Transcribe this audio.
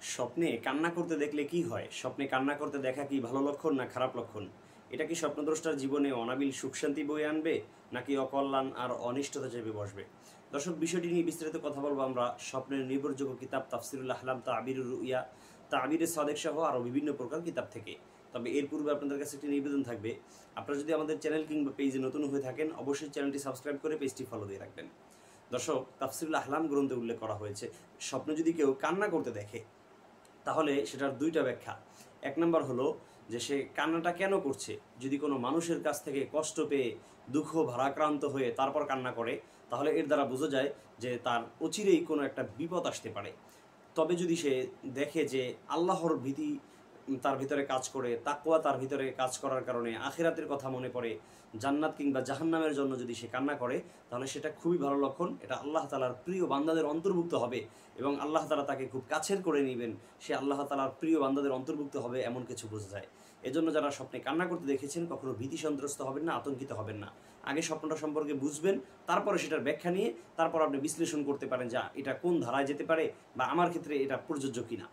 স্বপ্নে কান্না করতে দেখলে কি হয়? স্বপ্নে কান্না করতে দেখা কি ভালো লক্ষণ না খারাপ লক্ষণ? এটা কি স্বপ্নদ্রষ্টার জীবনে অনাবিল সুখ শান্তি বয়ে আনবে, নাকি অকল্যাণ আর অনিষ্টতা চেপে বসবে? দর্শক, বিষয়টি নিয়ে বিস্তারিত কথা বলবো আমরা স্বপ্নের নির্ভরযোগ্য কিতাব তাফসিরুল আহলাম, তাবিরুর রুইয়া, তাবিরে সাদেক সহ আরও বিভিন্ন প্রকার কিতাব থেকে। তবে এর পূর্বে আপনাদের কাছে একটি নিবেদন থাকবে, আপনারা যদি আমাদের চ্যানেল কিংবা পেজে নতুন হয়ে থাকেন অবশ্যই চ্যানেলটি সাবস্ক্রাইব করে পেজটি ফলো দিয়ে রাখবেন। দর্শক, তাফসিরুল আহলাম গ্রন্থে উল্লেখ করা হয়েছে, স্বপ্নে যদি কেউ কান্না করতে দেখে তাহলে সেটার দুইটা ব্যাখ্যা। এক নম্বর হলো যে সে কান্নাটা কেন করছে। যদি কোনো মানুষের কাছ থেকে কষ্ট পেয়ে দুঃখ ভারাক্রান্ত হয়ে তারপর কান্না করে, তাহলে এর দ্বারা বোঝা যায় যে তার অচিরেই কোনো একটা বিপদ আসতে পারে। তবে যদি সে দেখে যে আল্লাহর ভীতি তার ভিতরে কাজ করে, তাকওয়া তার ভিতরে কাজ করার কারণে আখিরাতের কথা মনে পড়ে, জান্নাত কিংবা জাহান্নামের জন্য যদি সে কান্না করে, তাহলে সেটা খুবই ভালো লক্ষণ। এটা আল্লাহ তাআলার প্রিয় বান্দাদের অন্তর্ভুক্ত হবে এবং আল্লাহ তাআলা তাকে খুব কাছের করে নেবেন, সে আল্লাহ তাআলার প্রিয় বান্দাদের অন্তর্ভুক্ত হবে, এমন কিছু বোঝা যায়। এজন্য যারা স্বপ্নে কান্না করতে দেখেছেন কখনো ভীতি সন্ত্রস্ত হবেন না, আতঙ্কিত হবেন না। আগে স্বপ্নটা সম্পর্কে বুঝবেন, তারপরে সেটার ব্যাখ্যা নিয়ে তারপর আপনি বিশ্লেষণ করতে পারেন যে এটা কোন ধারায় যেতে পারে বা আমার ক্ষেত্রে এটা প্রযোজ্য কিনা।